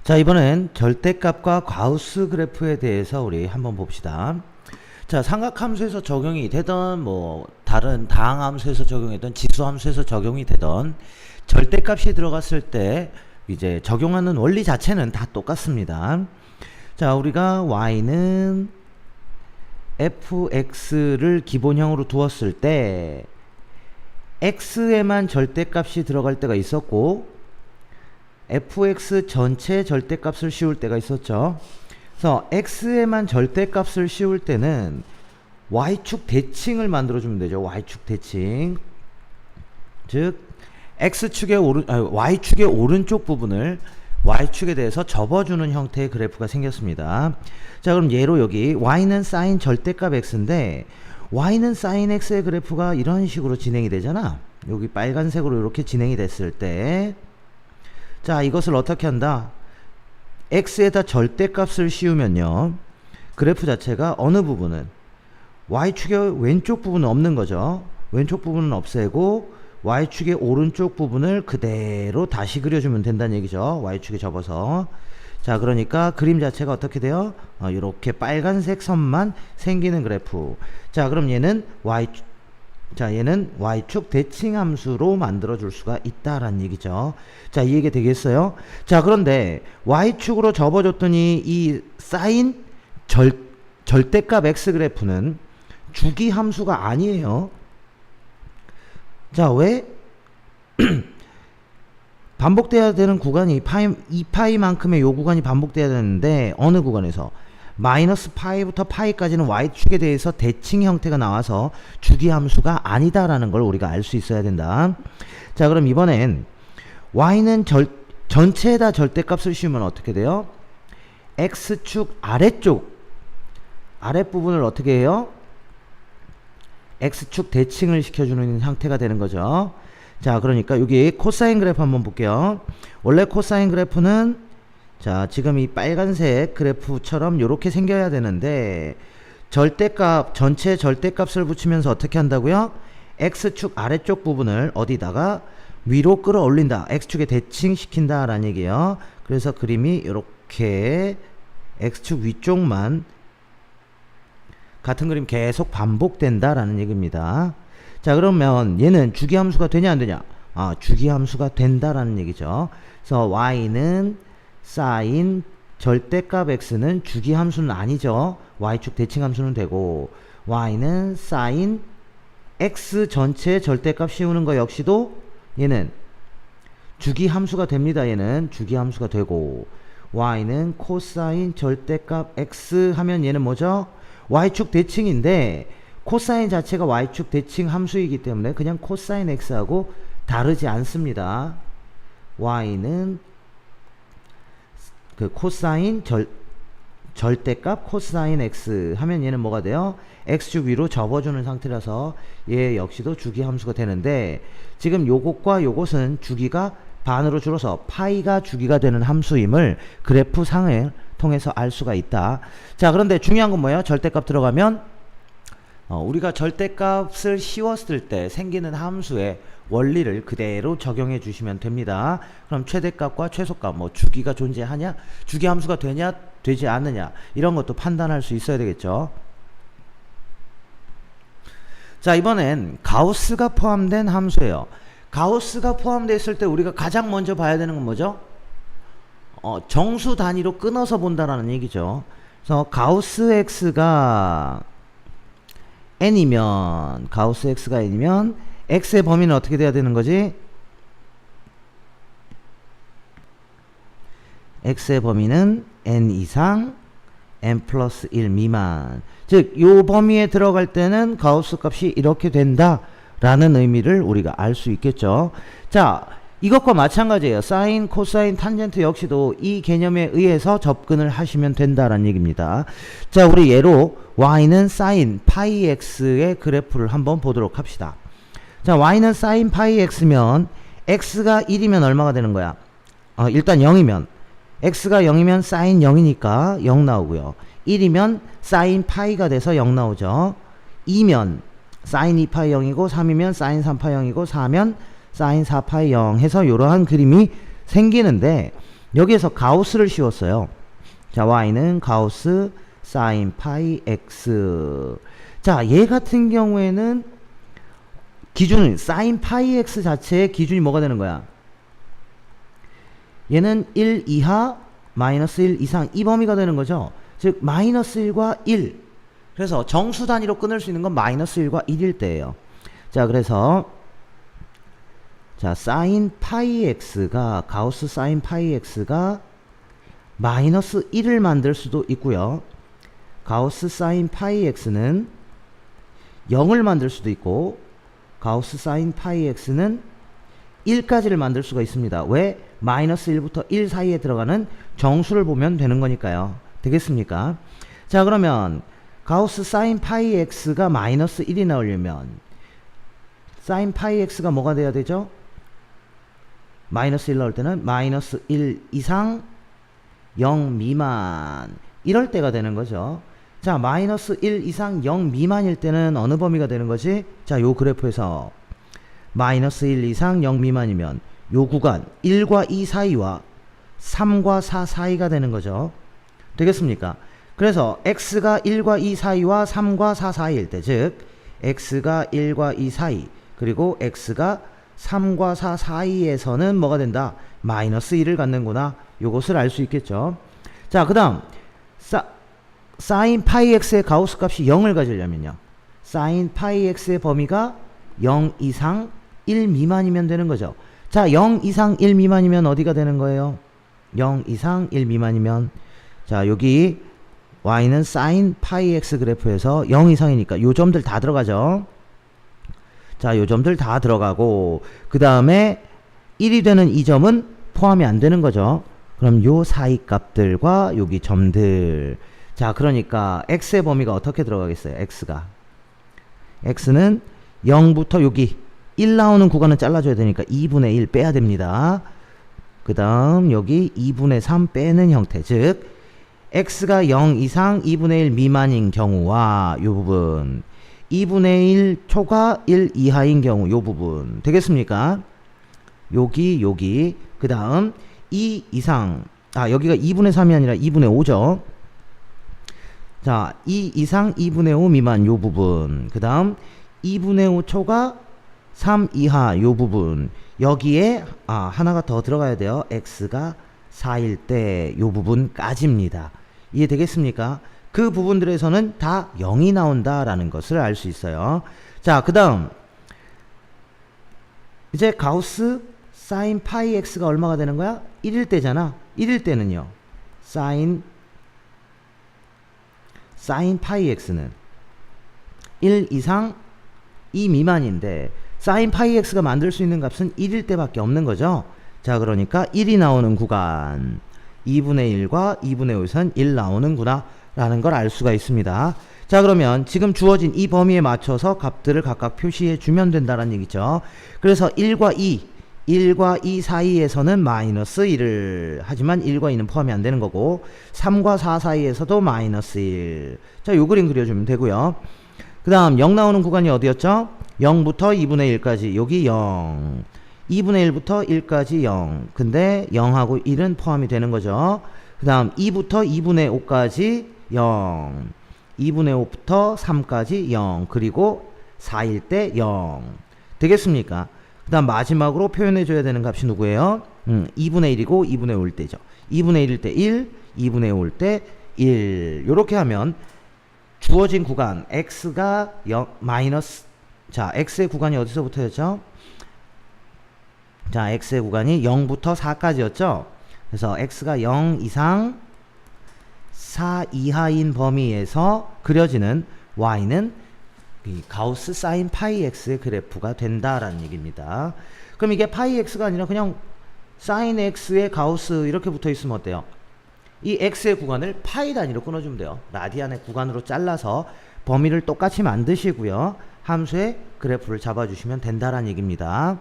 자, 이번엔 절대값과 가우스 그래프에 대해서 우리 한번 봅시다. 자, 삼각함수에서 적용이 되던 다른 다항함수에서 적용이 되던 지수함수에서 적용이 되던 절대값이 들어갔을 때 이제 적용하는 원리 자체는 다 똑같습니다. 자, 우리가 y는 fx를 기본형으로 두었을 때 x에만 절대값이 들어갈 때가 있었고 fx 전체 절대값을 씌울 때가 있었죠. 그래서 x에만 절대값을 씌울 때는 y축 대칭을 만들어주면 되죠. y축 대칭. 즉 x축의 y축의 오른쪽 부분을 y축에 대해서 접어주는 형태의 그래프가 생겼습니다. 자, 그럼 예로 여기 y는 sin 절대값 x인데 y는 sin x의 그래프가 이런 식으로 진행이 되잖아. 여기 빨간색으로 이렇게 진행이 됐을 때, 자, 이것을 어떻게 한다? x에다 절대값을 씌우면요, 그래프 자체가 어느 부분은 y축의 왼쪽 부분은 없는 거죠. 왼쪽 부분은 없애고 y축의 오른쪽 부분을 그대로 다시 그려주면 된다는 얘기죠. y축에 접어서. 자, 그러니까 그림 자체가 어떻게 돼요? 이렇게 빨간색 선만 생기는 그래프. 자, 그럼 얘는 y축 대칭 함수로 만들어 줄 수가 있다라는 얘기죠. 자, 이 얘기 되겠어요? 자, 그런데 y축으로 접어줬더니 이 사인 절대값 x 그래프는 주기 함수가 아니에요. 자, 왜? 반복돼야 되는 구간이 2파이만큼의 요 구간이 반복돼야 되는데 어느 구간에서 마이너스 파이부터 파이까지는 y축에 대해서 대칭 형태가 나와서 주기 함수가 아니다라는 걸 우리가 알 수 있어야 된다. 자, 그럼 이번엔 y는 전체에다 절대값을 씌우면 어떻게 돼요? x축 아랫부분을 어떻게 해요? x축 대칭을 시켜주는 형태가 되는 거죠. 자, 그러니까 여기 코사인 그래프 한번 볼게요. 원래 코사인 그래프는, 자, 지금 이 빨간색 그래프처럼 이렇게 생겨야 되는데 절대값, 전체 절대값을 붙이면서 어떻게 한다고요? x축 아래쪽 부분을 어디다가 위로 끌어올린다, x축에 대칭시킨다 라는 얘기예요. 그래서 그림이 이렇게 x축 위쪽만 같은 그림 계속 반복된다 라는 얘기입니다. 자, 그러면 얘는 주기함수가 되냐 안 되냐? 주기함수가 된다라는 얘기죠. 그래서 y는 sin 절대값 x는 주기함수는 아니죠. y축 대칭함수는 되고, y는 sin x 전체 절대값 씌우는 거 역시도 얘는 주기함수가 됩니다. 얘는 주기함수가 되고, y는 코사인 절대값 x 하면 얘는 뭐죠? y축 대칭인데 코사인 자체가 y축 대칭 함수이기 때문에 그냥 코사인 x하고 다르지 않습니다. y는 그 코사인 절대값 코사인 x 하면 얘는 뭐가 돼요? x축 위로 접어주는 상태라서 얘 역시도 주기 함수가 되는데, 지금 요것과 요것은 주기가 반으로 줄어서 파이가 주기가 되는 함수임을 그래프 상을 통해서 알 수가 있다. 자, 그런데 중요한 건 뭐예요? 절대값 들어가면 우리가 절대값을 씌웠을 때 생기는 함수의 원리를 그대로 적용해 주시면 됩니다. 그럼 최대값과 최소값, 주기가 존재하냐, 주기 함수가 되냐 되지 않느냐, 이런 것도 판단할 수 있어야 되겠죠. 자, 이번엔 가우스가 포함된 함수예요. 가우스가 포함되어 있을 때 우리가 가장 먼저 봐야 되는 건 뭐죠? 정수 단위로 끊어서 본다라는 얘기죠. 그래서 가우스 x가 n이면 x의 범위는 어떻게 돼야 되는 거지? x의 범위는 n 이상 n 플러스 1 미만. 즉, 요 범위에 들어갈 때는 가우스 값이 이렇게 된다 라는 의미를 우리가 알 수 있겠죠. 자, 이것과 마찬가지예요. 사인, 코사인, 탄젠트 역시도 이 개념에 의해서 접근을 하시면 된다라는 얘기입니다. 자, 우리 예로 y는 sin 파이 x의 그래프를 한번 보도록 합시다. 자, y는 sin 파이 x면 x가 1이면 얼마가 되는 거야? 일단 0이면 x가 0이면 sin 0이니까 0 나오고요. 1이면 sin 파이가 돼서 0 나오죠. 2면 sin 2파이 0이고, 3이면 sin 3파이 0이고, 4면 sin 4파이 0 해서 이러한 그림이 생기는데, 여기에서 가우스를 씌웠어요. 자, y는 가우스 사인 파이 x. 자, 얘 같은 경우에는 기준은 사인 파이 x 자체의 기준이 뭐가 되는 거야? 얘는 1 이하 마이너스 1 이상 이 범위가 되는 거죠. 즉 마이너스 1과 1. 그래서 정수 단위로 끊을 수 있는 건 마이너스 1과 1일 때예요. 자, 그래서 자, 사인 파이 x가 가우스 사인 파이 x가 마이너스 1을 만들 수도 있고요. 가우스 사인 파이 x는 0을 만들 수도 있고 가우스 사인 파이 x는 1까지를 만들 수가 있습니다. 왜? 마이너스 1부터 1 사이에 들어가는 정수를 보면 되는 거니까요. 되겠습니까? 자, 그러면 가우스 사인 파이 x가 마이너스 1이 나오려면 사인 파이 x가 뭐가 돼야 되죠? 마이너스 1 나올 때는 마이너스 1 이상 0 미만 이럴 때가 되는 거죠. 자, 마이너스 1 이상 0 미만일 때는 어느 범위가 되는 거지? 자, 요 그래프에서 마이너스 1 이상 0 미만이면 요 구간 1과 2 사이와 3과 4 사이가 되는 거죠. 되겠습니까? 그래서 x가 1과 2 사이와 3과 4 사이일 때, 즉 x가 1과 2 사이 그리고 x가 3과 4 사이에서는 뭐가 된다? 마이너스 1을 갖는구나. 요것을 알 수 있겠죠. 자, 그 다음 사인 파이 x의 가우스 값이 0을 가지려면요, 사인 파이 x의 범위가 0 이상 1 미만이면 되는 거죠. 자, 0 이상 1 미만이면 어디가 되는 거예요? 0 이상 1 미만이면 자, 여기 y는 사인 파이 x 그래프에서 0 이상이니까 요 점들 다 들어가죠. 자, 요 점들 다 들어가고 그 다음에 1이 되는 이 점은 포함이 안 되는 거죠. 그럼 요 사이 값들과 여기 점들. 자, 그러니까 x의 범위가 어떻게 들어가겠어요? x는 0부터 여기 1 나오는 구간은 잘라줘야 되니까 2분의 1 빼야 됩니다. 그 다음 여기 2분의 3 빼는 형태. 즉 x가 0 이상 2분의 1 미만인 경우와 요 부분, 2분의 1 초과 1 이하인 경우 요 부분 되겠습니까? 여기 그 다음 2 이상, 여기가 2분의 3이 아니라 2분의 5죠. 자, 2 이상 2분의 5 미만 요 부분, 그 다음 2분의 5 초과 3 이하 요 부분, 여기에 하나가 더 들어가야 돼요. x가 4일 때 요 부분까지입니다. 이해되겠습니까? 그 부분들에서는 다 0이 나온다라는 것을 알 수 있어요. 자, 그 다음 이제 가우스 사인 파이 x가 얼마가 되는 거야? 1일 때잖아. 1일 때는요, 사인 파이 x는 1 이상 2 미만인데 사인 파이 x가 만들 수 있는 값은 1일 때밖에 없는 거죠. 자, 그러니까 1이 나오는 구간 2분의 1과 2분의 5에선 1 나오는구나 라는 걸 알 수가 있습니다. 자, 그러면 지금 주어진 이 범위에 맞춰서 값들을 각각 표시해 주면 된다는 얘기죠. 그래서 1과 2 사이에서는 마이너스 1을, 하지만 1과 2는 포함이 안 되는 거고 3과 4 사이에서도 마이너스 1. 자, 요 그림 그려주면 되고요. 그 다음 0 나오는 구간이 어디였죠? 0부터 2분의 1까지 여기 0, 2분의 1부터 1까지 0. 근데 0하고 1은 포함이 되는 거죠. 그 다음 2부터 2분의 5까지 0, 2분의 5부터 3까지 0, 그리고 4일 때 0. 되겠습니까? 그 다음 마지막으로 표현해줘야 되는 값이 누구예요? 2분의 1이고 2분의 5일 때죠. 2분의 1일 때 1, 2분의 5일 때 1. 요렇게 하면 주어진 구간 x가 0, 마이너스, 자, x의 구간이 어디서부터였죠? 자, x의 구간이 0부터 4까지였죠. 그래서 x가 0 이상 4 이하인 범위에서 그려지는 y는 이 가우스 사인 파이 x의 그래프가 된다라는 얘기입니다. 그럼 이게 파이 x가 아니라 그냥 사인 x의 가우스 이렇게 붙어 있으면 어때요? 이 x의 구간을 파이 단위로 끊어주면 돼요. 라디안의 구간으로 잘라서 범위를 똑같이 만드시고요, 함수의 그래프를 잡아주시면 된다라는 얘기입니다.